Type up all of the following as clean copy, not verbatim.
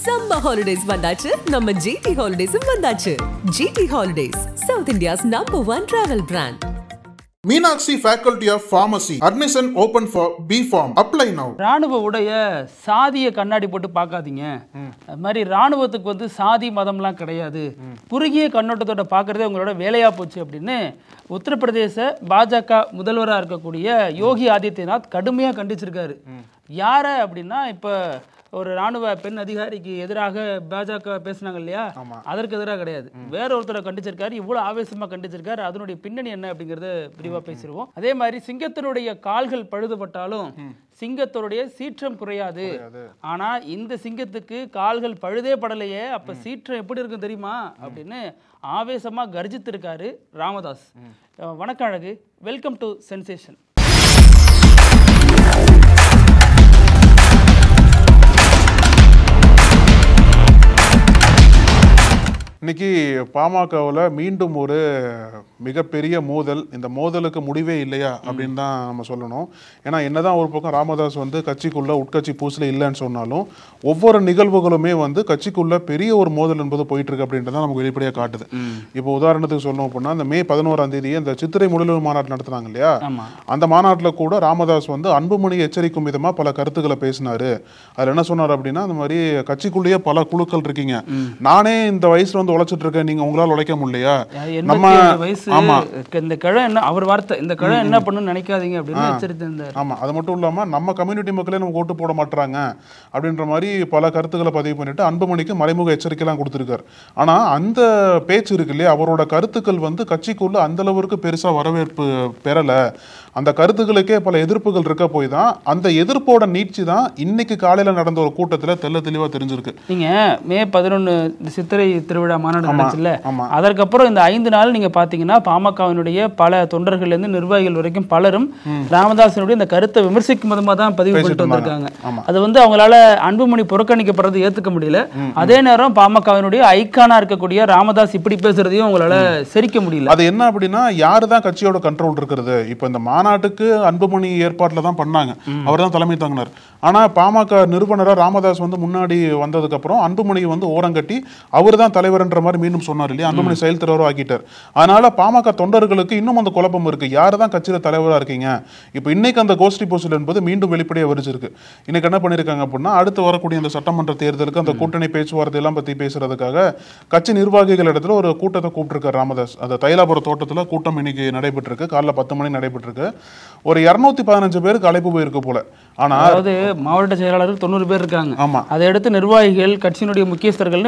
Summer holidays vandachu, நம்ம GT Holidays vandachu. GT Holidays, South India's #1 travel brand. Meenakshi Faculty of Pharmacy. Admission open for B.Pharm. Apply now. ராணுவ உடைய சாதிய கண்ணாடி போட்டு பார்க்காதீங்க. அது மாதிரி ராணுவத்துக்கு வந்து சாதி மதம்லாம் கிடையாது. குறுகிய கண்ணோட்டத்தோட பார்க்கறதே உங்களோட வேலையா போச்சு அப்படின்னு உத்தரப்பிரதேச பாஜக முதல்வராக இருக்கக்கூடிய யோகி ஆதித்யநாத் கடுமையாக கண்டிச்சிருக்காரு. யாரை அப்படின்னா இப்போ ஒரு ராணுவ பெண் அதிகாரிக்கு எதிராக பாஜக பேசினாங்க இல்லையா, அதற்கு எதிராக கிடையாது, வேற ஒருத்தரை கண்டிச்சிருக்காரு. இவ்வளவு ஆவேசமா கண்டிச்சிருக்காரு. அதனுடைய பின்னணி என்ன அப்படிங்கறத விரிவா பேசிடுவோம். அதே மாதிரி சிங்கத்தினுடைய கால்கள் பழுதுபட்டாலும் சிங்கத்தினுடைய சீற்றம் குறையாது. ஆனா இந்த சிங்கத்துக்கு கால்கள் பழுதே படலையே, அப்ப சீற்றம் எப்படி இருக்கும் தெரியுமா அப்படின்னு ஆவேசமா கர்ஜித்திருக்காரு ராமதாஸ். வணக்கம் அழகு, வெல்கம் டு சென்சேஷன். இன்னைக்கு பாமகவில் மீண்டும் ஒரு மிகப்பெரிய மோதல். இந்த மோதலுக்கு முடிவே இல்லையா அப்படின்னு தான் நம்ம சொல்லணும். ஏன்னா என்னதான் ஒரு பக்கம் ராமதாஸ் வந்து கட்சிக்குள்ள உட்கட்சி பூசல இல்லைன்னு சொன்னாலும் ஒவ்வொரு நிகழ்வுகளுமே வந்து கட்சிக்குள்ள பெரிய ஒரு மோதல் என்பது போயிட்டு இருக்கு அப்படின்றத நமக்கு வெளிப்படையாக காட்டுது. இப்போ உதாரணத்துக்கு சொல்லணும் அப்படின்னா, இந்த மே 11ஆம் தேதி இந்த சித்திரை முதல்வர் மாநாடு நடத்துனாங்க இல்லையா, அந்த மாநாட்டில் கூட ராமதாஸ் வந்து அன்புமணி எச்சரிக்கும் விதமா பல கருத்துக்களை பேசினாரு. அதில் என்ன சொன்னார் அப்படின்னா, அந்த மாதிரி கட்சிக்குள்ளேயே பல குழுக்கள் இருக்கீங்க, நானே இந்த வயசுல வந்து உழைச்சிட்டு இருக்கேன், நீங்க உங்களால் உழைக்க முடியலையா, நம்ம இந்த கிழ என்ன அவர் வார்த்தை, இந்த கிழ என்ன பண்ணணும்னு நினைக்காதீங்க அப்படின்னு எச்சரித்திருந்தார். ஆமா, அது மட்டும் இல்லாம நம்ம கம்யூனிட்டி மக்களே நம்ம ஓட்டு போட மாட்டாங்க அப்படின்ற மாதிரி பல கருத்துக்களை பதிவு பண்ணிட்டு அன்புமணிக்கு மறைமுக எச்சரிக்கைலாம் கொடுத்திருக்காரு. ஆனா அந்த பேச்சு இருக்கு இல்லையா, அவரோட கருத்துக்கள் வந்து கட்சிக்குள்ள அந்த அளவுக்கு பெருசா வரவேற்பு பெறல. அந்த கருத்துக்களுக்கே பல எதிர்ப்புகள் இருக்க போய் தான் அந்த எதிர்ப்போட நீட்சி தான் இன்னைக்கு காலையில நடந்த ஒரு கூட்டத்தில் தெல்ல தெளிவா தெரிஞ்சிருக்கு. நீங்க மே 11 சித்திரை திருவிழா மாநாடு நடந்துச்சுல்ல, அதற்கப்புறம் இந்த 5 நாள் நீங்க பாத்தீங்கன்னா பாமகவினுடைய பல தொண்டர்கள் இருந்து நிர்வாகிகள் வரைக்கும் பலரும் ராமதாசனுடைய இந்த கருத்தை விமர்சிக்கும் விதமா தான் பதிவு பண்ணிட்டு வந்திருக்காங்க. அது வந்து அவங்களால அன்புமணி புறக்கணிக்கப்படுறது ஏத்துக்க முடியல. அதே நேரம் பாமகவினுடைய ஐக்கானா இருக்கக்கூடிய ராமதாஸ் இப்படி பேசுறதையும் அவங்களால செரிக்க முடியல. அது என்ன அப்படின்னா, யாருதான் கட்சியோட கண்ட்ரோல் இருக்கிறது? இப்ப இந்த மாநாட்டுக்கு அன்புமணி ஏற்பாட்டுல தான் பண்ணாங்க, அவர் தான் தலைமை தாங்கினார். ஆனா பாமக நிறுவனராக ராமதாஸ் வந்து முன்னாடி வந்ததுக்கு அப்புறம் அன்புமணி வந்து ஓரங்கட்டி அவர் தான் தலைவர்ன்ற மாதிரி மீண்டும் சொன்னார் இல்லையா, அன்புமணி செயல் தலைவரும் ஆக்கிட்டார். அதனால பாமக தொண்டர்களுக்கு இன்னும் அந்த குழப்பம் இருக்கு, யாரு தான் கட்சியில தலைவராக இருக்கீங்க. இப்போ இன்னைக்கு அந்த கோஷ்டி பூசல் என்பது மீண்டும் வெளிப்படையாக வரிச்சிருக்கு. இன்னைக்கு என்ன பண்ணிருக்காங்க அப்படின்னா, அடுத்து வரக்கூடிய இந்த சட்டமன்ற தேர்தலுக்கு அந்த கூட்டணி பேச்சுவார்த்தை எல்லாம் பத்தி பேசுறதுக்காக கட்சி நிர்வாகிகள் இடத்துல ஒரு கூட்டத்தை கூப்பிட்டிருக்காரு ராமதாஸ். அந்த தைலாபுரம் தோட்டத்தில் கூட்டம் இன்னைக்கு நடைபெற்றிருக்கு, காலைல 10 மணி நடைபெற்றிருக்கு. ஒரு 215 பேருக்கு அழைப்பு போயிருக்கு போல. ஆனா அதாவது மாவட்ட செயலாளர்கள் 90 பேர் இருக்காங்க. ஆமா, அதை அடுத்து நிர்வாகிகள், கட்சியினுடைய முக்கியஸ்தர்கள்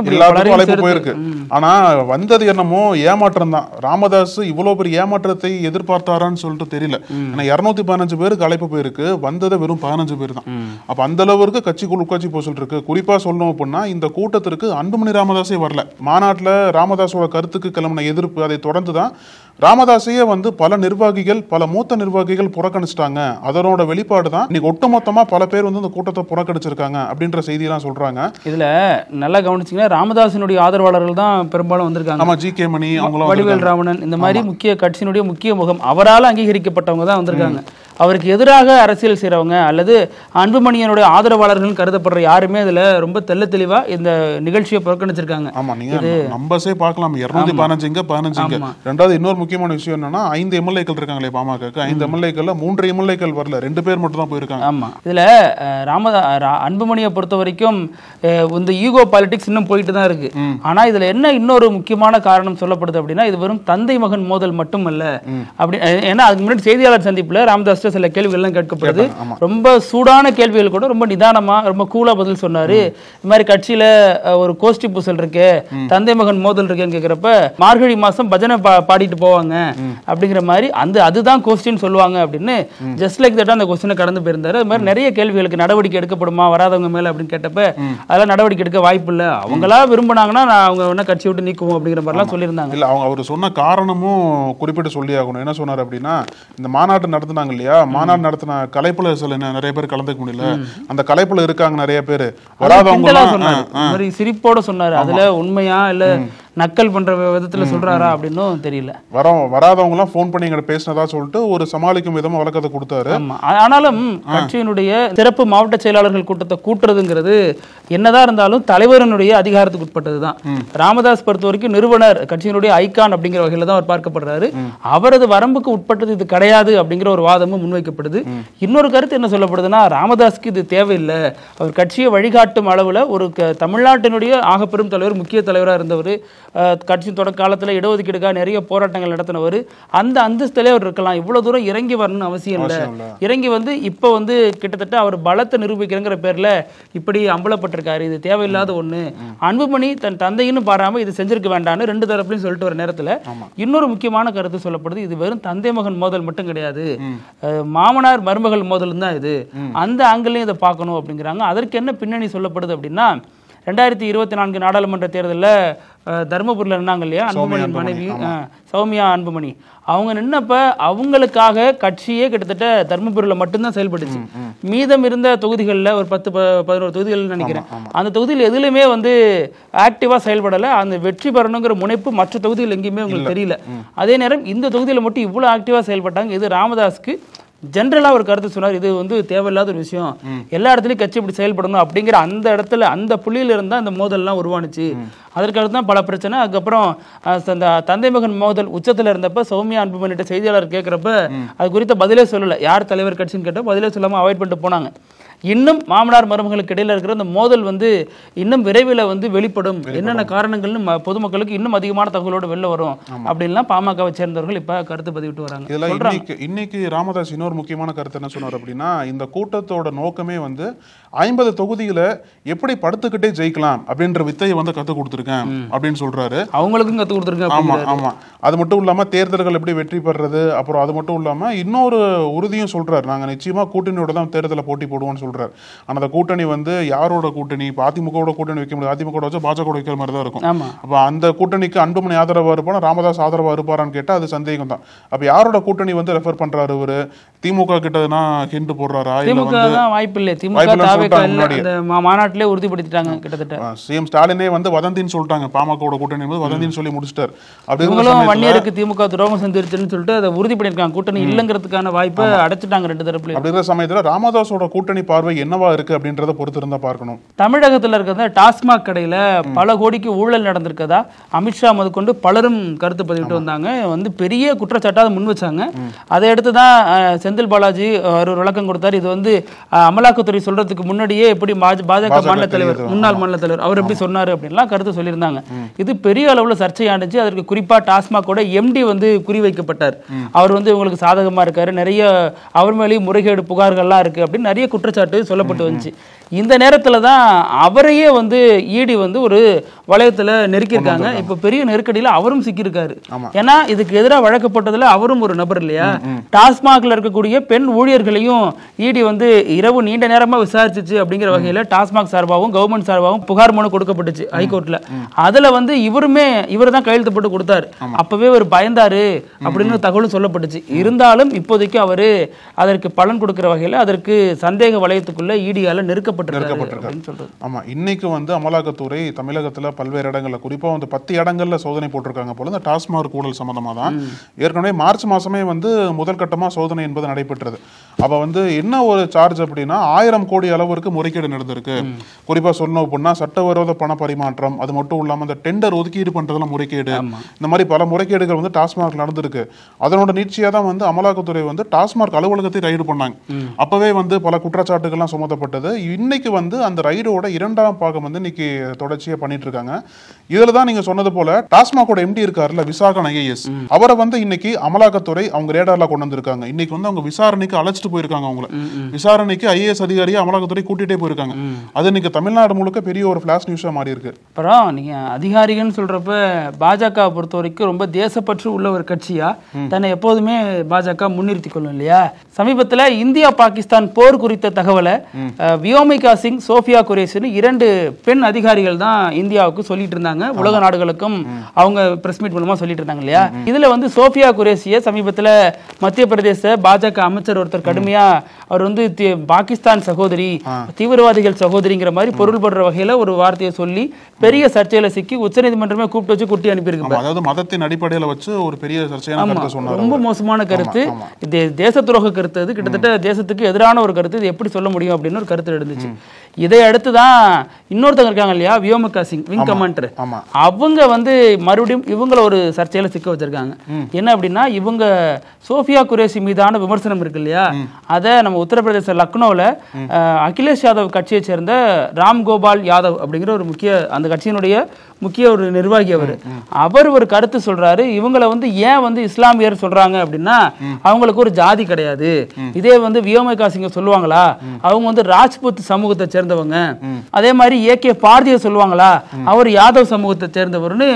அழைப்பு போயிருக்கு. ஆனா வந்தது என்னமோ ஏமாற்றம் தான். ராமதாஸ் இவ்வளவு பெரிய ஏமாற்றத்தை எதிர்பார்த்தாரான்னு சொல்லிட்டு தெரியல. ஏன்னா 215 பேருக்கு அழைப்பு போயிருக்கு, வந்தது வெறும் 15 பேர் தான். அப்ப அந்த அளவுக்கு கட்சிக்குள் உட்காட்சி போசல் இருக்கு. குறிப்பா சொல்லணும் அப்படின்னா, இந்த கூட்டத்திற்கு அன்புமணி ராமதாஸே வரல. மாநாட்டில் ராமதாஸோட கருத்துக்கு கிளம்பின எதிர்ப்பு, அதை தொடர்ந்துதான் ராமதாஸையே வந்து பல நிர்வாகிகள், பல மூத்த நிர்வாகிகள் புறக்கணிச்சிட்டாங்க. அதனோட வெளிப்பாடு தான் இன்னைக்கு ஒட்டுமொத்தமா பல பேர் வந்து இந்த கூட்டத்தை புறக்கணிச்சிருக்காங்க அப்படின்ற செய்தியெல்லாம் சொல்றாங்க. இதுல நல்லா கவனிச்சீங்கன்னா, ராமதாஸினுடைய ஆதரவாளர்கள் தான் பெரும்பாலும் வந்திருக்காங்க. ஆமா, ஜி.கே. மணி, வடிவேல் ராவணன், இந்த மாதிரி முக்கிய கட்சியினுடைய முக்கிய முகம், அவரால் அங்கீகரிக்கப்பட்டவங்க தான் வந்திருக்காங்க. அவருக்கு எதிராக அரசியல் செய்யறவங்க அல்லது அன்புமணியனுடைய ஆதரவாளர்கள் கருதப்படுற யாருமே இதுல ரொம்ப தெல்ல தெளிவா இந்த நிகழ்ச்சியை புறக்கணிச்சிருக்காங்க. ஆமா, நீங்க நம்பர்ஸே பார்க்கலாம், 215. ரெண்டாவது இன்னொரு முக்கியமான விஷயம் என்னன்னா, 5 எம்எல்ஏக்கள் இருக்காங்களே பாமகக்கு, 5 எம்எல்ஏக்கள்ல 3 எம்எல்ஏக்கள் வரல, 2 பேர் மட்டும் தான் போயிருக்காங்க. ஆமா, இதுல அன்புமணியை பொறுத்த வரைக்கும் இந்த ஈகோ பாலிடிக்ஸ் இன்னும் போயிட்டு தான் இருக்கு. ஆனா இதுல என்ன இன்னொரு முக்கியமான காரணம் சொல்லப்படுது அப்படின்னா, இது வெறும் தந்தை மகன் மோதல் மட்டும் அல்ல அப்படி. ஏன்னா அதுக்கு முன்னாடி செய்தியாளர் சந்திப்புல ராமதாஸ் சில கேள்விகள் எல்லாம் கேட்கப்படுது. ரொம்ப சூடான கேள்விகள் கூட ரொம்ப நிதானமா ரொம்ப கூலா பதில் சொன்னாரு. இந்த மாதிரி கட்சியில ஒரு கோஷ்டி பூசல் இருக்கு, தந்தை மகன் மோதல் இருக்குன்னு கேட்கிறப்ப, மார்கழி மாசம் பஜனை பாடிட்டு போவாங்க அப்படிங்கிற மாதிரி அதுதான் கோஷ்டின்னு சொல்லுவாங்க அப்படின்னு ஜஸ்ட் லைக் தட் அந்த கொஸ்டினை கடந்து போயிருந்தாரு. அது மாதிரி நிறைய கேள்விகளுக்கு நடவடிக்கை எடுக்கப்படுமா வராதவங்க மேல அப்படின்னு கேட்டப்ப, அதெல்லாம் நடவடிக்கை எடுக்க வாய்ப்பு இல்லை, அவங்களா விரும்பினாங்கன்னா அவங்க வேணா கட்சி விட்டு நீக்குவோம் அப்படிங்கிற மாதிரிலாம் சொல்லியிருந்தாங்க. இல்ல, அவங்க அவர் சொன்ன காரணமும் குறிப்பிட்டு சொல்லி ஆகணும். என்ன சொன்னார் அப்படின்னா, இந்த மாநாட்டு நடத்தினாங்க இல்லையா, மாநாடு நடத்தின கலைப்புல சில நிறைய பேர் கலந்துக்க முடியல, அந்த கலைப்புல இருக்காங்க நிறைய பேர், வராதவங்க சிரிப்போட சொன்னாரு. அதுல உண்மையா இல்ல நக்கல் பண்ற விதத்துல சொல்றாரா அப்படின்னும் தெரியல. வராதவங்க எல்லாம் போன் பண்ணி எங்க பேசினதா சொல்லிட்டு ஒரு சமாளிக்கும் விதமா வழக்கத்தை கொடுத்தாரு. ஆனாலும் கட்சியினுடைய சிறப்பு மாவட்ட செயலாளர்கள் கூட்டத்தை கூட்டுறதுங்கிறது என்னதான் இருந்தாலும் தலைவரனுடைய அதிகாரத்துக்கு உட்பட்டதுதான். ராமதாஸ் பொறுத்த வரைக்கும் நிறுவனர், கட்சியினுடைய ஐகான் அப்படிங்கிற வகையில தான் அவர் பார்க்கப்படுறாரு. அவரது வரம்புக்கு உட்பட்டது இது கிடையாது அப்படிங்கிற ஒரு வாதமும் முன்வைக்கப்படுது. இன்னொரு கருத்து என்ன சொல்லப்படுதுன்னா, ராமதாஸ்க்கு இது தேவையில்லை, அவர் கட்சியை வழிகாட்டும் அளவுல ஒரு தமிழ்நாட்டினுடைய ஆகப்பெரும் தலைவர், முக்கிய தலைவராக இருந்தவர், கட்சி தொடக்க காலத்துல இடஒதுக்கீடுக்காக நிறைய போராட்டங்கள் நடத்தினவர், அந்த அந்தஸ்திலே அவர் இருக்கலாம், இவ்வளவு தூரம் இறங்கி வரணும்னு அவசியம் இல்லை. இறங்கி வந்து இப்ப வந்து கிட்டத்தட்ட அவர் பலத்தை நிரூபிக்கிறங்கிற பேர்ல இப்படி அம்பலப்பட்டிருக்காரு, இது தேவையில்லாத ஒண்ணு. அன்புமணி தன் தந்தைன்னு பாராம இது செஞ்சிருக்க வேண்டாம்னு ரெண்டு தரப்புலையும் சொல்லிட்டு வர நேரத்துல இன்னொரு முக்கியமான கருத்து சொல்லப்படுது. இது வெறும் தந்தை மகன் மோதல் மட்டும் கிடையாது, மாமனார் மருமகள் மோதல் தான் இது, அந்த ஆங்கிளையும் இதை பார்க்கணும் அப்படிங்கிறாங்க. அதற்கு என்ன பின்னணி சொல்லப்படுது அப்படின்னா, 2024 நாடாளுமன்ற தேர்தலில் தர்மபுரியில் நின்னாங்க இல்லையா, அன்புமணியின் மனைவி சௌமியா அன்புமணி, அவங்க நின்னப்ப அவங்களுக்காக கட்சியே கிட்டத்தட்ட தர்மபுரியில் மட்டும்தான் செயல்பட்டுச்சு. மீதம் இருந்த தொகுதிகளில் ஒரு 10-11 தொகுதிகள் நினைக்கிறேன், அந்த தொகுதியில் எதுலையுமே வந்து ஆக்டிவா செயல்படலை. அந்த வெற்றி பெறணுங்கிற முனைப்பு மற்ற தொகுதிகள் எங்கேயுமே உங்களுக்கு தெரியல. அதே நேரம் இந்த தொகுதியில் மட்டும் இவ்வளோ ஆக்டிவா செயல்பட்டாங்க. இது ராமதாஸ்க்கு ஜென்ரலா ஒரு கருத்து சொன்னார், இது வந்து தேவையில்லாத ஒரு விஷயம், எல்லா இடத்துலயும் கட்சி இப்படி செயல்படணும் அப்படிங்கிற அந்த இடத்துல அந்த புள்ளியில இருந்தா அந்த மோதல்லாம் உருவானுச்சு. அதற்கடுத்து தான் பல பிரச்சனை. அதுக்கப்புறம் அந்த தந்தை மகன் மோதல் உச்சத்துல இருந்தப்ப சௌமியா அன்புமணிட்ட செய்தியாளர் கேட்கிறப்ப அது குறித்த பதிலே சொல்லல, யார் தலைவர் கட்சின்னு கேட்ட பதிலே சொல்லாம அவாய்ட் பண்ணிட்டு போனாங்க. இன்னும் மாமனார் மருமகளுக்கு இடையில இருக்கிற அந்த மோதல் வந்து இன்னும் விரைவில் வந்து வெளிப்படும், என்னென்ன காரணங்கள்னு பொதுமக்களுக்கு இன்னும் அதிகமான தகவலோடு வெளில வரும் அப்படின்லாம் பாமகவை சேர்ந்தவர்கள் இப்ப கருத்து பதிவிட்டு வராங்க. இன்னைக்கு ராமதாஸ் இன்னொரு முக்கியமான கருத்து என்ன சொன்னார் அப்படின்னா, இந்த கூட்டத்தோட நோக்கமே வந்து 50 தொகுதிகளை எப்படி படுத்துக்கிட்டே ஜெயிக்கலாம் அப்படின்ற வித்தையை வந்து கற்றுக் கொடுத்துருக்கேன் அப்படின்னு சொல்றாரு. அவங்களுக்கும் கற்றுக் கொடுத்துருக்கேன். ஆமா ஆமா, அது மட்டும் இல்லாம தேர்தல்கள் எப்படி வெற்றி பெறுறது, அப்புறம் அது மட்டும் இல்லாம இன்னொரு உறுதியும் சொல்றாரு, நாங்க நிச்சயமா கூட்டணியோட தான் தேர்தலை போட்டி போடுவோம்னு சொல்றாரு. ஆனா அந்த கூட்டணி வந்து யாரோட கூட்டணி, இப்போ அதிமுகவோட கூட்டணி வைக்க முடியாது, அதிமுக வச்சு பாஜக வைக்கிற மாதிரி தான் இருக்கும். அப்ப அந்த கூட்டணிக்கு அன்புமணி ஆதரவா இருப்பானா, ராமதாஸ் ஆதரவா இருப்பாரான்னு கேட்டா அது சந்தேகம் தான். அப்ப யாரோட கூட்டணி வந்து ரெஃபர் பண்றாரு இவரு, திமுக கிட்டனா ஹிண்ட் போடுறாரா? வாய்ப்பு இல்லை, மாநாட்டிலே உறுதிப்படுத்திட்டாங்க. கிட்டத்தட்ட சிஎம் ஸ்டாலினே வந்து வதந்தின்னு சொல்லிட்டாங்க, பாமகவோட கூட்டணி என்பது வதந்தின்னு சொல்லி முடிச்சிட்டாரு. வன்னியருக்கு திமுக துரோகம் செஞ்சிருச்சுன்னு சொல்லிட்டு அதை உறுதி பண்ணிருக்காங்க. கூட்டணி இல்லங்கிறதுக்கான வாய்ப்பை அடைச்சிட்டாங்க ரெண்டு தரப்புல. அப்படிங்கிற சமயத்துல ராமதாஸோட கூட்டணி பார்வை என்னவா இருக்கு அப்படின்றத பொறுத்து இருந்தா பார்க்கணும். தமிழகத்துல இருக்கிற டாஸ்மாக் கடையில பல கோடிக்கு ஊழல் நடந்திருக்கதா அமித்ஷா முதற்கொண்டு பலரும் கருத்து பதிவிட்டு வந்தாங்க. வந்து பெரிய குற்றச்சாட்டாக முன் வச்சாங்க. அதை அடுத்துதான் செந்தில் பாலாஜி ஒரு விளக்கம் கொடுத்தார். இது வந்து அமலாக்கத்துறை சொல்றதுக்கு முன்னாடியே எப்படி பாஜக மாநில தலைவர், முன்னாள் மாநில தலைவர் அவர் எப்படி சொன்னாரு அப்படின்லாம் கருத்து சொல்லியிருந்தாங்க. இது பெரிய அளவுல சர்ச்சையானுச்சு. அதற்கு குறிப்பா டாஸ்மாகோட எம்டி வந்து குறிவைக்கப்பட்டார். அவர் வந்து இவங்களுக்கு சாதகமா இருக்காரு, நிறைய அவர் மேலேயும் முறைகேடு புகார்கள்லாம் இருக்கு அப்படின்னு நிறைய குற்றச்சாட்டு சொல்லப்பட்டு வந்துச்சு. இந்த நேரத்துல தான் அவரையே வந்து இடி வந்து ஒரு வளையத்துல நெருக்கியிருக்காங்க. இப்ப பெரிய நெருக்கடியில அவரும் சிக்கியிருக்காரு. ஏன்னா இதுக்கு எதிராக வழக்கப்பட்டதுல அவரும் ஒரு நபர் இல்லையா. டாஸ்மாக்ல இருக்கக்கூடிய பெண் ஊழியர்களையும் இடி வந்து இரவு நீண்ட நேரமா விசாரிச்சிச்சு அப்படிங்கிற வகையில டாஸ்மாக் சார்பாகவும் கவர்மெண்ட் சார்பாகவும் புகார் மனு கொடுக்கப்பட்டுச்சு ஹைகோர்ட்ல. அதுல வந்து இவர் தான் கையெழுத்து போட்டு கொடுத்தாரு. அப்பவே ஒரு பயந்தாரு அப்படின்னு தகவலும் சொல்லப்பட்டுச்சு. இருந்தாலும் இப்போதைக்கு அவரு அதற்கு பலன் கொடுக்கிற வகையில அதற்கு சந்தேக வளையத்துக்குள்ள ஈடியால நெருக்கப்பட்டிருக்காரு. ஆமா, இன்னைக்கு வந்து அமலாக்கத்துறை தமிழகத்துல பல்வேறு இடங்கள்ல குறிப்பா வந்து 10 இடங்கள்ல சோதனை போட்டிருக்காங்க போல. இந்த டாஸ்மாக் ஊழல் சம்பந்தமா தான் ஏற்கனவே மார்ச் மாசமே வந்து முதல் கட்டமா சோதனை என்பது நடைபெற்றது. அப்ப வந்து என்ன ஒரு சார்ஜ் அப்படின்னா 1000 கோடி அளவிற்கு முறைகேடு நடந்திருக்கு. குறிப்பா சொல்லணும் அப்படின்னா சட்டவிரோத பண பரிமாற்றம், அது மட்டும் இல்லாம இந்த டெண்டர் ஒதுக்கீடு பண்றதுல முறைகேடு, இந்த மாதிரி பல முறைகேடுகள் வந்து டாஸ்மாக் நடந்திருக்கு. அதனோட நீட்சியா தான் வந்து அமலாக்கத்துறை வந்து டாஸ்மாக் அலுவலகத்தை ரைடு பண்ணாங்க. அப்பவே வந்து பல குற்றச்சாட்டுகள்லாம் சுமத்தப்பட்டது. இன்னைக்கு வந்து அந்த ரைடோட 2ஆம் பாகம் வந்து இன்னைக்கு தொடர்ச்சியா பண்ணிட்டு இருக்காங்க. இதுல தான் நீங்க சொன்னது போல டாஸ்மாகோட எம்டி இருக்காருல்ல, விசாகன் ஐஏஎஸ், அவரை வந்து இன்னைக்கு அமலாக்கத்துறை அவங்க ரேடார்ல கொண்டு வந்திருக்காங்க. இன்னைக்கு வந்து அவங்க விசாரணைக்கு அழைச்சிட்டு போயிருக்காங்க. அவங்கள விசாரணைக்கு ஐஏஎஸ் அதிகாரியை அமலாக்கத்துறை கூட்டிட்டே போயிருக்காங்க. அது இன்னைக்கு தமிழ்நாடு முழுக்க பெரிய ஒரு ஃபிளாஷ் நியூஸா மாறி இருக்கு. அப்புறம் நீங்க அதிகாரிகள்னு சொல்றப்ப பாஜக பொறுத்த வரைக்கும் ரொம்ப தேசப்பற்று உள்ள ஒரு கட்சியா தன்னை எப்போதுமே பாஜக முன்னிறுத்தி கொள்ளும் இல்லையா. சமீபத்துல இந்தியா பாகிஸ்தான் போர் குறித்த தகவல் தகவலை வியோமிகா சிங், சோஃபியா குரேஷின்னு 2 பெண் அதிகாரிகள் தான் இந்தியாவுக்கு சொல்லிட்டு இருந்தாங்க. உலக நாடுகளுக்கும் அவங்க பிரஸ் மீட் மூலமா சொல்லிட்டு இருந்தாங்க இல்லையா. இதுல வந்து சோஃபியா குரேஷிய சமீபத்துல மத்திய பிரதேச பாஜக அமைச்சர் ஒருத்தர் கடுமையா அவர் வந்து பாகிஸ்தான் சகோதரி, தீவிரவாதிகள் சகோதரிங்கிற மாதிரி பொருள்படுற வகையில ஒரு வார்த்தையை சொல்லி பெரிய சர்ச்சையில சிக்கி உச்சநீதிமன்றமே கூப்பிட்டு வச்சு குட்டி அனுப்பியிருக்கு. அதாவது மதத்தின் அடிப்படையில வச்சு ஒரு பெரிய சர்ச்சையான கருத்து சொன்னார். ரொம்ப மோசமான கருத்து, தேச துரோக கருத்து. அது கிட்டத்தட்ட தேசத்துக்கு எதிரான ஒரு கருத்து. இது எப்படி சொல்ல முடியும் அப்படின்னு ஒரு கருத்து இருந்துச்சு. இதை அடுத்துதான் இன்னொருத்தங்க இருக்காங்க இல்லையா, வியோமிகா சிங், விங் கமாண்டர். அவங்க வந்து மறுபடியும் இவங்கள ஒரு சர்ச்சையில சிக்க வச்சிருக்காங்க. என்ன அப்படின்னா, இவங்க சோஃபியா குரேஷி மீதான விமர்சனம் இருக்கு இல்லையா, அதை நம்ம உத்தரப்பிரதேச லக்னோவில் அகிலேஷ் யாதவ் கட்சியை சேர்ந்த ராம்கோபால் யாதவ் அப்படிங்கிற ஒரு அந்த கட்சியினுடைய முக்கிய ஒரு நிர்வாகி அவர் ஒரு கருத்து சொல்றாரு. இவங்களை வந்து ஏன் வந்து இஸ்லாமியர் சொல்றாங்க அப்படின்னா, அவங்களுக்கு ஒரு ஜாதி கிடையாது. இதே வந்து வியோமிகா சிங்க சொல்லுவாங்களா, அவங்க வந்து ராஜ்புத் சமூகத்தை சேர்ந்தவங்க. அதே மாதிரி ஏகே பார்தியை சொல்லுவாங்களா, அவர் யாதவ் சமூகத்தை சேர்ந்தவர்னு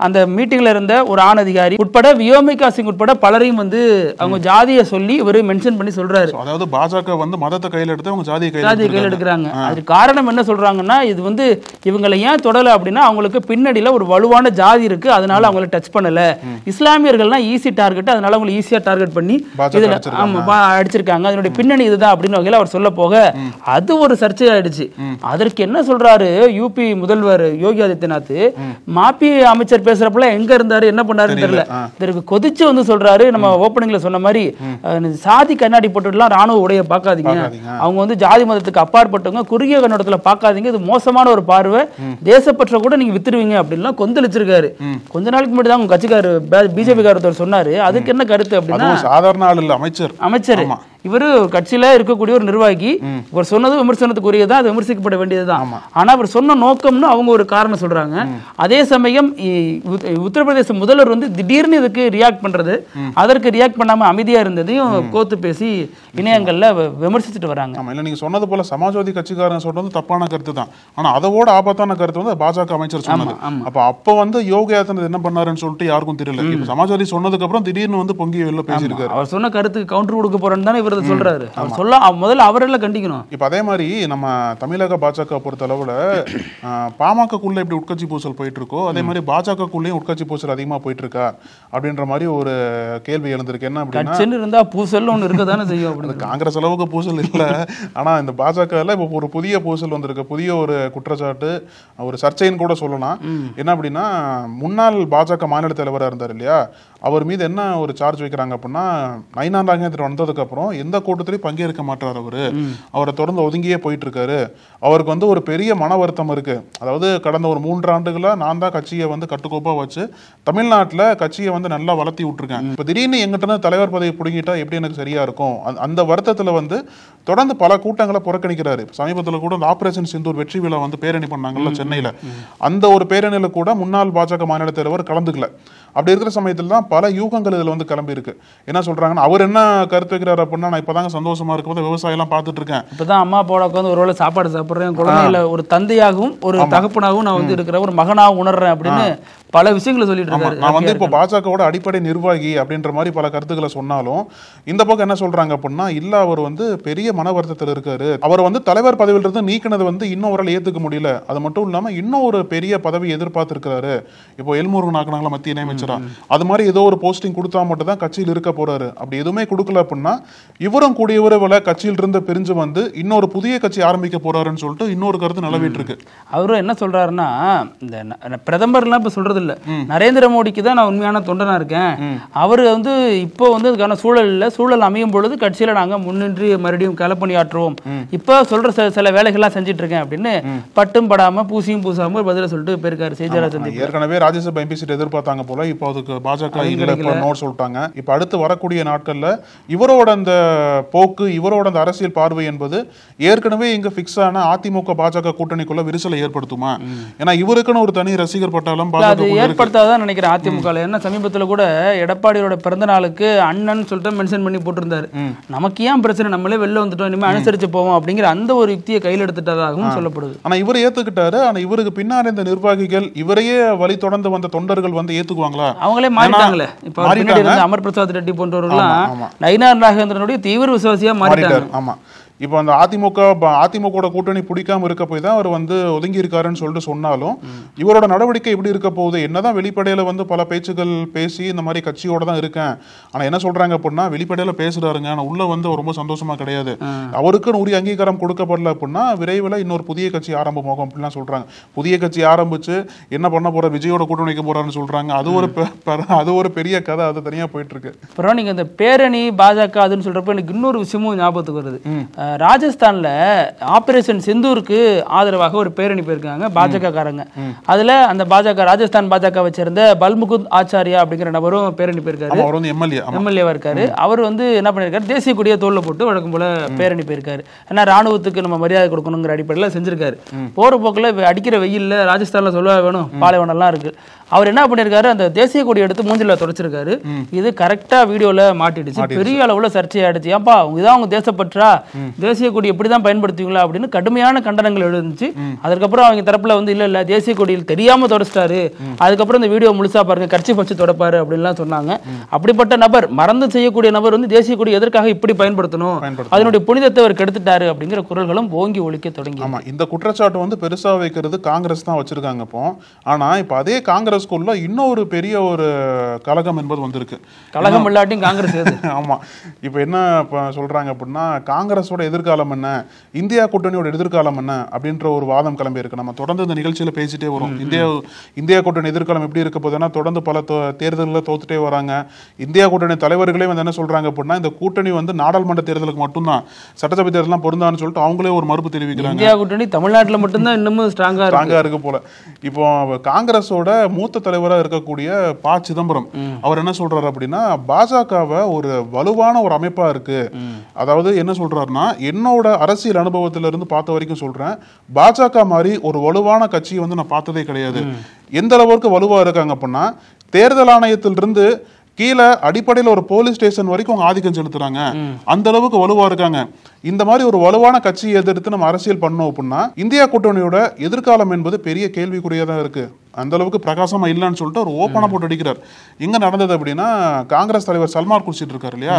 அந்த மீட்டிங்ல இருந்த ஒரு ஆண் அதிகாரி உட்பட வியோமிகா சிங் உட்பட பலரையும் வந்து அவங்க ஜாதியை சொல்லி இவரு மென்ஷன் பண்ணி சொல்றாரு. அதாவது பாஜக வந்து மதத்தை கையில் எடுத்து அவங்க ஜாதியை கையில் எடுக்கிறாங்க. அதுக்கு காரணம் என்ன சொல்றாங்கன்னா, இது வந்து இவங்களை ஏன் தொடல அப்படின்னா, அவங்களுக்கு பின்னடியில ஒரு வலுவான ஜாதி இருக்கு, அதனால அவங்களை டச் பண்ணல. இஸ்லாமியர்கள்னா ஈஸி டார்கெட், அதனால அவங்களை ஈஸியா டார்கெட் பண்ணி இதுல அடிச்சிருக்காங்க. அதனுடைய பின்னணி இதுதான் அப்படின்னு வகையில் அவர் சொல்ல போக அது ஒரு சர்ச்சை ஆயிடுச்சு. அதற்கு என்ன சொல்றாரு யூபி முதல்வர் யோகி ஆதித்யநாத், மாப்பி அமைச்சர் பேசுறப்பல எங்க இருந்தாரு என்ன பண்ணாருன்னு தெரியல. இதற்கு கொதிச்சு வந்து சொல்றாரு, நம்ம ஓப்பனிங்ல சொன்ன மாதிரி சாதி கண்ணாடி போட்டுலாம் ராணுவ உடைய பார்க்காதீங்க, அவங்க வந்து ஜாதி மதத்துக்கு அப்பாற்பட்டவங்க, குறுகிய கண்ணோட்டத்துல பார்க்காதீங்க, இது மோசமான ஒரு பார்வை, தேசப்பற்ற கூட நீங்க வித்துருவீங்க அப்படின்லாம் கொந்தளிச்சிருக்காரு. கொஞ்ச நாளைக்கு முன்னாடி தான் உங்க கட்சிக்காரு பிஜேபி காரர் சொன்னாரு. அதுக்கு என்ன கருத்து அப்படின்னா, சாதாரண ஆள் இல்ல, அமைச்சர். இவரு கட்சியில இருக்கக்கூடிய ஒரு நிர்வாகி. இவர் சொன்னது விமர்சனத்துக்குரியதான், அது விமர்சிக்கப்பட வேண்டியதுதான். ஆனா இவர் சொன்ன நோக்கம்னு அவங்க ஒரு காரணம் சொல்றாங்க. அதே சமயம் உத்தரப்பிரதேச முதல்வர் வந்து திடீர்னு இதுக்கு ரியாக்ட் பண்றது, அதற்கு ரியாக்ட் பண்ணாம அமைதியா இருந்ததையும் கோத்து பேசி இணையங்கள்ல விமர்சிச்சுட்டு வராங்க. இல்ல நீங்க சொன்னது போல சமாஜ்வாதி கட்சிக்காரன் சொல்றது தப்பான கருத்து தான். ஆனா அதோட ஆபத்தான கருத்து வந்து பாஜக அமைச்சர் சொன்னது. அப்ப வந்து யோகி ஆதித்யநாத் என்ன பண்ணாருன்னு சொல்லிட்டு யாருக்கும் தெரியல. சமாஜ்வாதி சொன்னதுக்கு அப்புறம் திடீர்னு வந்து பொங்கி வெளில பேசியிருக்காரு. அவர் சொன்ன கருத்துக்கு கவுண்டர் கொடுக்க போறேன்னு தானே இவர் சொல்றாரு. அவர் சொல்ல முதல்ல அவரெல்லாம் கண்டிக்கணும். இப்ப அதே மாதிரி நம்ம தமிழக பாஜக பொறுத்த அளவுல பாமகக்குள்ள எப்படி உட்கட்சி பூசல் போயிட்டு இருக்கோ, அதே மாதிரி பாஜகக்குள்ளேயும் உட்கட்சி பூசல் அதிகமா போயிட்டு இருக்கா அப்படின்ற மாதிரி ஒரு கேள்வி எழுந்திருக்கு. என்ன அப்படின்னா, இருந்தா பூசல் ஒண்ணு இருக்கதானே செய்யும். காங்கிரஸ் அளவுக்கு பூசல் இல்ல, ஆனா இந்த பாஜகல இப்ப ஒரு புதிய பூசல் வந்திருக்கு. புதிய ஒரு குற்றச்சாட்டு, ஒரு சர்ச்சைன்னு கூட சொல்லலாம். என்ன அப்படின்னா, முன்னாள் பாஜக மாநில தலைவராக இருந்தார் இல்லையா, அவர் மீது என்ன ஒரு சார்ஜ் வைக்கிறாங்க அப்படின்னா, நயினா நாகேந்திரன் வந்ததுக்கு அப்புறம் எந்த கூட்டத்திலையும் பங்கேற்க மாட்டார். அவரை தொடர்ந்து ஒதுங்கியே போயிட்டு இருக்காரு. அவருக்கு வந்து ஒரு பெரிய மன வருத்தம் இருக்கு. அதாவது கடந்த ஒரு 3 ஆண்டுகளா நான் தான் கட்சியை வந்து கட்டுக்கோப்பா வச்சு தமிழ்நாட்டில் கட்சியை வந்து நல்லா வளர்த்தி விட்டுருக்கேன். இப்போ திடீர்னு எங்கிட்ட தலைவர் பதவி பிடிங்கிட்டா எப்படி எனக்கு சரியா இருக்கும், அந்த வருத்தத்தில் வந்து தொடர்ந்து பல கூட்டங்களை புறக்கணிக்கிறாரு. சமீபத்தில் கூட ஆபரேஷன் சிந்தூர் வெற்றி விழா வந்து பேரணி பண்ணாங்கல்ல சென்னையில், அந்த ஒரு பேரணியில் கூட முன்னாள் பாஜக மாநில தலைவர் கலந்துக்கல. அப்படி இருக்கிற சமயத்தில் தான் பல யூகங்கள் இதில் வந்து கிளம்பி இருக்கு. என்ன சொல்றாங்கன்னா, அவர் என்ன கருத்து வைக்கிறார் அப்படின்னா, நான் இப்பதாங்க சந்தோஷமா இருக்கும்போது விவசாயம் எல்லாம் பார்த்துட்டு இருக்கேன், இப்பதான் அம்மா அப்பாவோட உட்காந்து ஒரு வேளை சாப்பாடு சாப்பிட்றேன், குழந்தைகளை ஒரு தந்தையாகவும் ஒரு தகப்பனாகவும் நான் வந்து இருக்கிற ஒரு மகனாகவும் உணர்றேன் அப்படின்னு பல விஷயங்களை சொல்லிட்டு இருக்காரு. நான் வந்து இப்போ பாஜகவோட அடிப்படை நிர்வாகி அப்படின்ற மாதிரி பல கருத்துக்களை சொன்னாலும், இந்த பக்கம் என்ன சொல்றாங்க அப்படின்னா, இல்ல அவர் வந்து பெரிய மன வருத்தத்தில் இருக்காரு, அவர் வந்து தலைவர் பதவியிலிருந்து நீக்கினது வந்து இன்னும் அவரால் ஏத்துக்க முடியல, அது மட்டும் இல்லாம இன்னும் ஒரு பெரிய பதவி எதிர்பார்த்து இருக்காரு. இப்போ எல்முருகன் ஆக்குனாங்களா மத்திய இணையமைச்சரா, அது மாதிரி ஏதோ ஒரு போஸ்டிங் கொடுத்தா மட்டும் தான் கட்சியில் இருக்க போறாரு. அப்படி எதுவுமே கொடுக்கல அப்படின்னா, இவரும் கூடிய விரைவில் கட்சியில் இருந்து பிரிஞ்சு வந்து இன்னொரு புதிய கட்சி ஆரம்பிக்க போறாருன்னு சொல்லிட்டு இன்னொரு கருத்து நிலவிட்டு இருக்கு. அவரும் என்ன சொல்றாருன்னா, இந்த பிரதமர்லாம் இப்ப சொல்றது இல்ல, நரேந்திர மோடிக்கு தான் நான் உண்மையான தொண்டனா இருக்கேன். அவரு வந்து இப்போ வந்து அதுக்கான சூழல் அமையும் பொழுது கட்சியில நாங்க முன்னின்று மறுபடியும் களப்பணியாற்றுவோம், இப்ப சொல்ற சில வேலைகள்லாம் செஞ்சுட்டு இருக்கேன் அப்படின்னு பட்டும் படாம பூசியும் பூசாம பதில சொல்லிட்டு போயிருக்காரு செய்தியாளர் சந்திப்பு. ஏற்கனவே ராஜ்யசபா எம்பி சீட் எதிர்பார்த்தாங்க போல, இப்போ அதுக்கு பாஜக நோட் சொல்லிட்டாங்க. இப்ப அடுத்து வரக்கூடிய நாட்கள்ல இவரோட அந்த போக்கு, இவரோட அந்த அரசியல் பார்வை என்பது ஏற்கனவே இங்க பிக்ஸ் ஆன அதிமுக பாஜக கூட்டணிக்குள்ள விரிசலை ஏற்படுத்துமா? ஏன்னா இவருக்குன்னு ஒரு தனி ரசிகர் பட்டாலும் ஏற்படுத்தாதான் நினைக்கிறேன் அதிமுக. ஏன்னா சமீபத்தில் கூட எடப்பாடியோட பிறந்த நாளுக்கு அண்ணன் சொல்லிட்டு மென்ஷன் பண்ணி போட்டிருந்தாரு. நமக்கு ஏன் பிரச்சனை, நம்மளே வெளில வந்துட்டோம், இனிமே அனுசரிச்சு போவோம் அப்படிங்கிற அந்த ஒரு யுக்தியை கையில் எடுத்துட்டதாகவும் சொல்லப்படுது. ஆனா இவர் ஏத்துக்கிட்டாரு. ஆனா இவருக்கு பின்னாடி இந்த நிர்வாகிகள், இவரையே வழி தொடர்ந்து வந்த தொண்டர்கள் வந்து ஏத்துக்குவாங்களா? அவங்களே மாறிட்டாங்களே. இப்ப அமர் பிரசாத் ரெட்டி போன்றவர்கள்லாம் நயினார் நாகேந்திரனுடைய தீவிர விசுவாசியா மாறிட்டாங்க. ஆமா, இப்போ அந்த அதிமுக கூட்டணி பிடிக்காம இருக்க போய் தான் அவர் வந்து ஒதுங்கி இருக்காருன்னு சொல்லிட்டு சொன்னாலும் இவரோட நடவடிக்கை எப்படி இருக்க போகுது? என்னதான் வெளிப்படையில வந்து பல பேச்சுகள் பேசி இந்த மாதிரி கட்சியோட தான் இருக்கேன், ஆனா என்ன சொல்றாங்க அப்படின்னா வெளிப்படையில பேசுறாருங்க, ஆனா உள்ள வந்து ரொம்ப சந்தோஷமா கிடையாது, அவருக்குன்னு உரிய அங்கீகாரம் கொடுக்கப்படல அப்படின்னா விரைவில் இன்னொரு புதிய கட்சி ஆரம்பமாகும் அப்படின்லாம் சொல்றாங்க. புதிய கட்சி ஆரம்பிச்சு என்ன பண்ண போற, விஜயோட கூட்டணி வைக்க போறாருன்னு சொல்றாங்க. அது ஒரு பெரிய கதை, அது தனியா போயிட்டு இருக்கு. அப்புறம் நீங்க இந்த பேரணி பாஜக அதுன்னு சொல்றப்ப எனக்கு இன்னொரு விஷயமும் ஞாபகத்துக்கு வருது. ராஜஸ்தான்ல ஆபரேஷன் சிந்தூருக்கு ஆதரவாக ஒரு பேரணி போயிருக்காங்க பாஜக காரங்க. அதுல அந்த பாஜக ராஜஸ்தான் பாஜகவை சேர்ந்த பல்முகுந்த் ஆச்சாரியா அப்படிங்கிற நபரும் பேரணி போயிருக்காரு. அவர் வந்து எம்எல்ஏவா இருக்காரு. அவர் வந்து என்ன பண்ணிருக்காரு, தேசிய கொடியை தோல்ல போட்டு வழக்கம் போல பேரணி போயிருக்காரு. ஏன்னா ராணுவத்துக்கு நம்ம மரியாதை கொடுக்கணுங்கிற அடிப்படையில் செஞ்சிருக்காரு. போற போக்குல அடிக்கிற வெயில்ல ராஜஸ்தான்ல சொல்ல வேணும், பாலைவனம் எல்லாம் இருக்கு. அவர் என்ன பண்ணிருக்காரு, அந்த தேசிய கொடி எடுத்து மூஞ்சில தொடச்சிருக்காரு. இது கரெக்டா வீடியோல மாட்டிடுச்சு, பெரிய அளவுல சர்ச்சையாயிடுச்சு. ஏன்பா இதான் உங்க தேசப்பற்றா, தேசிய கொடி எப்படிதான் பயன்படுத்துவீங்களா அப்படின்னு கடுமையான கண்டனங்கள் எழுந்துச்சு. அதுக்கப்புறம் அவங்க தரப்புல வந்து இல்ல தேசிய கொடியில் தெரியாம தொடச்சிட்டாரு, அதுக்கப்புறம் இந்த வீடியோ முழுசா பாருங்க, கட்சி பச்சு தொடப்பாரு அப்படின்லாம் சொன்னாங்க. அப்படிப்பட்ட நபர், மறந்து செய்யக்கூடிய நபர் வந்து தேசிய கொடி எதற்காக இப்படி பயன்படுத்தணும், அதனுடைய புனிதத்தை அவர் கெடுத்துட்டாரு அப்படிங்கிற குரல்களும் ஓங்கி ஒலிக்க தொடங்கி. ஆமா, இந்த குற்றச்சாட்டு வந்து பெருசா வைக்கிறது காங்கிரஸ் தான் வச்சிருக்காங்க இப்போ. ஆனா இப்ப அதே காங்கிரஸ் இன்னொரு பெரிய ஒரு கலகம் என்பது வந்திருக்கு. கலகம் இல்லாட்டியும் காங்கிரஸ் ஆமா, இப்ப என்ன சொல்றாங்க அப்படின்னா காங்கிரஸோட எதிர்காலம் என்ன, இந்தியா கூட்டணியோட எதிர்காலம் என்ன அப்படின்ற ஒரு வாதம் கிளம்பி இருக்கு. நம்ம தொடர்ந்து இந்த நிகழ்ச்சியில பேசிட்டே வரும். இந்தியா கூட்டணி எதிர்காலம் எப்படி இருக்க போதுன்னா தொடர்ந்து பல தேர்தல்களை தோத்துட்டே வராங்க. இந்தியா கூட்டணி தலைவர்களே வந்து என்ன சொல்றாங்க அப்படின்னா இந்த கூட்டணி வந்து நாடாளுமன்ற தேர்தலுக்கு மட்டும்தான், சட்டசபை தேர்தலாம் பொருந்தான்னு சொல்லிட்டு அவங்களே ஒரு மறுப்பு தெரிவிக்கிறாங்க. இந்தியா கூட்டணி தமிழ்நாட்டில் மட்டும்தான் இன்னமும் ஸ்ட்ராங்கா இருக்கு போல. இப்போ காங்கிரஸோட மூத்த தலைவராக இருக்கக்கூடிய ப. சிதம்பரம் அவர் என்ன சொல்றாரு அப்படின்னா பாஜகவை ஒரு வலுவான ஒரு அமைப்பா இருக்கு. அதாவது என்ன சொல்றாருன்னா என்னோட அரசியல் அனுபவத்தில இருந்து பார்த்த வரைக்கும் சொல்றேன், பாஜக மாதிரி ஒரு வலுவான கட்சியை வந்து நான் பார்த்ததே கிடையாது. எந்த அளவுக்கு வலுவா இருக்காங்க அப்படின்னா தேர்தல் ஆணையத்திலிருந்து கீழே அடிப்படையில் ஒரு போலீஸ் ஸ்டேஷன் வரைக்கும் அவங்க ஆதிக்கம் செலுத்துறாங்க. அந்த அளவுக்கு வலுவா இருக்காங்க. இந்த மாதிரி ஒரு வலுவான கட்சியை எதிர்த்து நம்ம அரசியல் பண்ணோம் அப்படின்னா இந்தியா கூட்டணியோட எதிர்காலம் என்பது பெரிய கேள்விக்குறியா தான் இருக்கு. அந்த அளவுக்கு பிரகாசமா இல்லைன்னு சொல்லிட்டு ஒரு ஓப்பனா போட்டு அடிக்கிறார். எங்க நடந்தது அப்படின்னா காங்கிரஸ் தலைவர் சல்மான் குர்ஷித் இருக்காரு இல்லையா,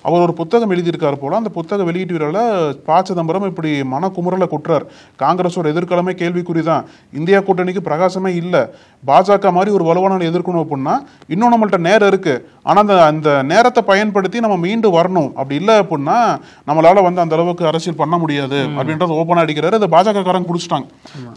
அவர் ஒரு புத்தகம் எழுதியிருக்காரு போல. அந்த புத்தக வெளியீட்டு விழால ப. சிதம்பரம் இப்படி மனக்குமுறல குற்றார். காங்கிரஸோட எதிர்காலமே கேள்விக்குறிதான், இந்தியா கூட்டணிக்கு பிரகாசமே இல்லை, பாஜக மாதிரி ஒரு வலுவான எதிர்க்கணும் அப்படின்னா இன்னும் நம்மள்ட்ட நேரம் இருக்கு, ஆனா அந்த நேரத்தை பயன்படுத்தி நம்ம மீண்டு வரணும். அப்படி இல்லை அப்படின்னா நம்மளால வந்து அந்த அளவுக்கு அரசியல் பண்ண முடியாது அப்படின்றது ஓப்பனா அடிக்கிறாரு. அதை பாஜக காரங்க குடிச்சிட்டாங்க.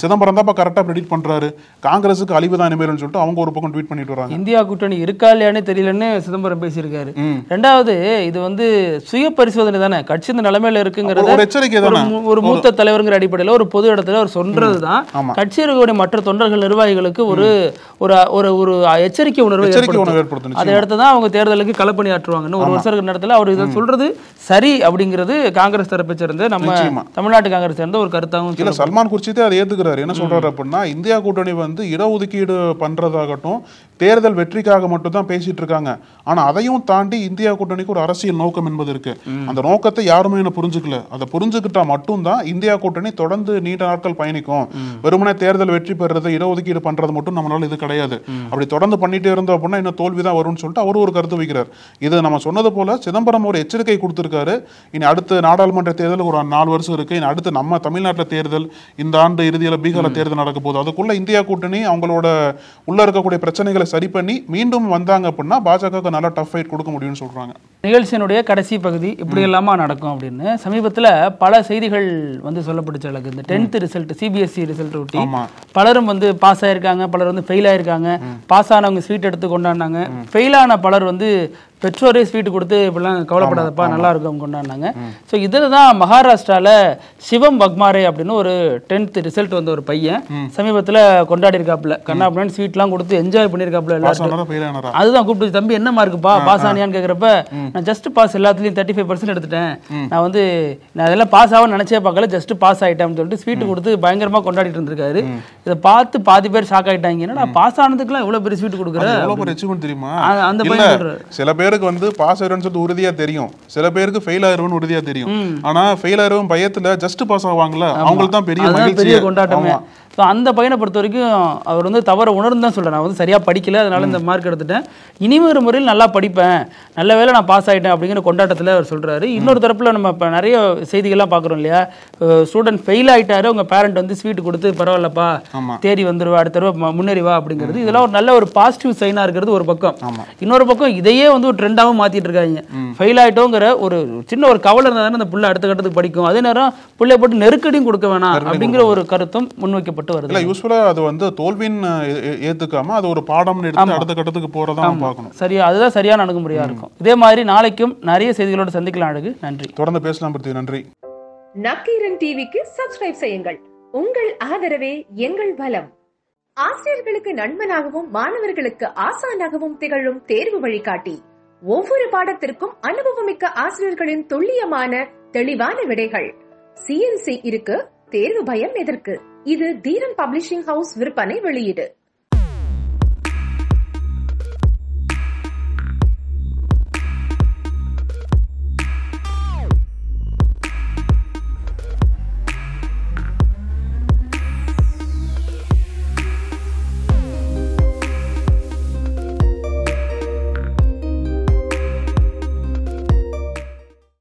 சிதம்பரம் தான் கரெக்டா ப்ரெடிக்ட் பண்றாரு, காங்கிரஸுக்கு அழிவுதான் இனிமேல்னு சொல்லிட்டு அவங்க ஒரு பக்கம் ட்வீட் பண்ணிட்டு வராங்க. இந்தியா கூட்டணி இருக்கா இல்லையானே தெரியலன்னு சிதம்பரம் பேசியிருக்காரு. ரெண்டாவது இது வந்து சுய பரிசோதனை தானே, கட்சி இந்த நிலைமையில இருக்குங்கிறது ஒரு எச்சரிக்கை தானே, ஒரு மூத்த தலைவருங்கிற அடிப்படையில் ஒரு பொது இடத்துல அவர் சொல்றதுதான் கட்சி இருக்கக்கூடிய மற்ற தொண்டர்கள் நிர்வாகிகளுக்கு ஒரு ஒரு எச்சரிக்கை உணர்வு ஏற்படுத்தும். அதை அடுத்து தான் அவங்க தேர்தலுக்கு களப்பணியாற்றுவாங்கன்னு ஒரு வருஷம் நேரத்தில் அவர் இதை சொல்றது சரி அப்படிங்கிறது காங்கிரஸ் தரப்பை சேர்ந்த நம்ம தமிழ்நாட்டு காங்கிரஸ் சேர்ந்த ஒரு கருத்தாகவும் இல்ல. சல்மான் குர்ஷிதே அதை ஏத்துக்கிறாரு. என்ன சொல்றாரு அப்படின்னா இந்தியா கூட்டணி வந்து இடஒதுக்கீடு பண்றதாகட்டும் தேர்தல் வெற்றிக்காக மட்டும் தான் பேசிட்டு இருக்காங்க, ஆனா அதையும் தாண்டி இந்தியா கூட்டணிக்கு ஒரு அரசியல் நோக்கம் என்பது இருக்கு. அந்த நோக்கத்தை யாருமே என்ன புரிஞ்சுக்கல. அதை புரிஞ்சுக்கிட்டா மட்டும்தான் இந்தியா கூட்டணி தொடர்ந்து நீண்ட நாட்கள் பயணிக்கும். வெறுமனே தேர்தல் வெற்றி பெறுறது இடஒதுக்கீடு பண்றது மட்டும் நம்மளால இது கிடையாது. அப்படி தொடர்ந்து பண்ணிட்டே இருந்தோம் அப்படின்னா இன்னும் தோல்விதான் வரும்னு சொல்லிட்டு அவரு ஒரு கருத்து வைக்கிறார். இது நம்ம சொன்னது போல சிதம்பரம் ஒரு எச்சரிக்கை கொடுத்திருக்காரு. இனி அடுத்த நாடாளுமன்ற தேர்தல் ஒரு 4 வருஷம் இருக்கு. இனி அடுத்து நம்ம தமிழ்நாட்டில் தேர்தல், இந்த ஆண்டு இறுதியில் பீகார்ல தேர்தல் நடக்க போகுது. அதுக்குள்ள இந்தியா கூட்டணி அவங்களோட உள்ள இருக்கக்கூடிய பிரச்சனைகளை சரி பண்ணி மீண்டும் வந்தாங்க அப்படின்னா பாஜகவுக்கு நல்ல டஃப் ஃபைட் கொடுக்க முடியும்னு சொல்றாங்க. நிகழ்ச்சியினுடைய கடைசி பகுதி இப்படி எல்லாமா நடக்கும் அப்படின்னு சமீபத்தில் பல செய்திகள் வந்து சொல்லப்பட்டுச்சு. எனக்கு இந்த 10th ரிசல்ட் சிபிஎஸ்இ ரிசல்ட் ஒட்டி பலரும் வந்து பாஸ் ஆயிருக்காங்க, பலர் வந்து ஃபெயில் ஆயிருக்காங்க. பாஸ் ஆனவங்க ஸ்வீட் எடுத்து கொண்டாடினாங்க, ஃபெயில் ஆன பலர் வந்து பெற்றோரே ஸ்வீட் கொடுத்து இப்படிலாம் கவலைப்படாதப்பா நல்லா இருக்கும் கொண்டாடினாங்க. ஸோ இதில் தான் மகாராஷ்டிராவில் சிவம் பக்மாரே அப்படின்னு ஒரு 10th ரிசல்ட் வந்த ஒரு பையன் சமீபத்தில் கொண்டாடி இருக்காப்புல. கண்ணாப்புலன்னு ஸ்வீட்லாம் கொடுத்து என்ஜாய் பண்ணியிருக்காப்புல எல்லாரும். அதுதான் கூப்பிட்டு தம்பி என்ன மார்க்குப்பா பாஸ் ஆனியான்னு கேட்குறப்ப நான் ஜஸ்ட் பாஸ் எல்லாத்துலேயும் 35% எடுத்துட்டேன், நான் அதெல்லாம் பாஸ் ஆகும்னு நினச்சே பார்க்கல, ஜஸ்ட் பாஸ் ஆகிட்டேன்னு சொல்லிட்டு ஸ்வீட் கொடுத்து பயங்கரமாக கொண்டாடிட்டு இருந்திருக்காரு. இதை பார்த்து பாதி பேர் ஷாக் ஆகிட்டாங்க. ஏன்னா பாஸ் ஆனதுக்குலாம் எவ்வளோ பெரிய ஸ்வீட் கொடுக்குறேன் தெரியுமா? அந்த பையன் சில பேர் பேருக்கு வந்து பாஸ் ஆயிருன்னு சொல்லிட்டு உறுதியா தெரியும், சில பேருக்கு ஃபெயில் ஆயிருன்னு உறுதியா தெரியும். ஆனா ஃபெயில் ஆயிரும் பயத்துல ஜஸ்ட் பாஸ் ஆவாங்கல்ல, அவங்களுக்கு தான் பெரிய கொண்டாட்டமே. ஸோ அந்த பையனை பொறுத்த வரைக்கும் அவர் வந்து தவற உணர்ந்து தான் சொல்கிறேன், நான் வந்து சரியாக படிக்கல, அதனால இந்த மார்க் எடுத்துட்டேன், இனிமொரு முறையில் நல்லா படிப்பேன், நல்ல வேளை நான் பாஸ் ஆகிட்டேன் அப்படிங்கிற கொண்டாட்டத்தில் அவர் சொல்கிறாரு. இன்னொரு தரப்பில் நம்ம இப்போ நிறைய செய்திகள்லாம் பார்க்குறோம் இல்லையா, ஸ்டூடெண்ட் ஃபெயில் ஆகிட்டாரு, உங்கள் பேரண்ட் வந்து ஸ்வீட் கொடுத்து பரவாயில்லப்பா தேடி வந்துடுவா, அடுத்த தடவை முன்னேறிவா அப்படிங்கிறது, இதெல்லாம் ஒரு நல்ல ஒரு பாசிட்டிவ் சைனாக இருக்கிறது ஒரு பக்கம். இன்னொரு பக்கம் இதையே வந்து ஒரு ட்ரெண்டாகவும் மாற்றிட்டு இருக்காங்க. ஃபெயில் ஆகிட்டோங்கிற ஒரு சின்ன ஒரு கவலை இருந்தால் தானே அந்த பிள்ளை அடுத்த கட்டத்துக்கு படிக்கும், அதே நேரம் பிள்ளைய போட்டு நெருக்கடியும் கொடுக்க வேணாம் அப்படிங்கிற ஒரு கருத்தும் முன்வைக்கப்பட்டு வருது. யூஸ்வலா அது வந்து தோல்வின்னு ஏத்துக்காம அது ஒரு பாடம் எடுத்து அடுத்த கட்டத்துக்கு போறதா பார்க்கணும். சரியா, அதுதான் சரியான அணுகுமுறையா இருக்கும். இதே மாதிரி நாளைக்கும் நிறைய செய்திகளோட சந்திக்கலாம். அழகு, நன்றி. தொடர்ந்து பேசலாம் பிருத்திவி. நன்றி. நக்கீரன் டிவிக்கு சப்ஸ்கிரைப் செய்யுங்கள். உங்கள் ஆதரவே எங்கள் பலம். ஆசிரியர்களுக்கு நண்பனாகவும் மாணவர்களுக்கு ஆசானாகவும் திகழும் தேர்வு வழிகாட்டி. ஒவ்வொரு பாடத்திற்கும் அனுபவமிக்க ஆசிரியர்களின் துல்லியமான தெளிவான விடைகள். CNC இருக்கு, தேர்வு பயம் எதற்கு? இது தீரன் பப்ளிஷிங் ஹவுஸ் விற்பனை வெளியீடு.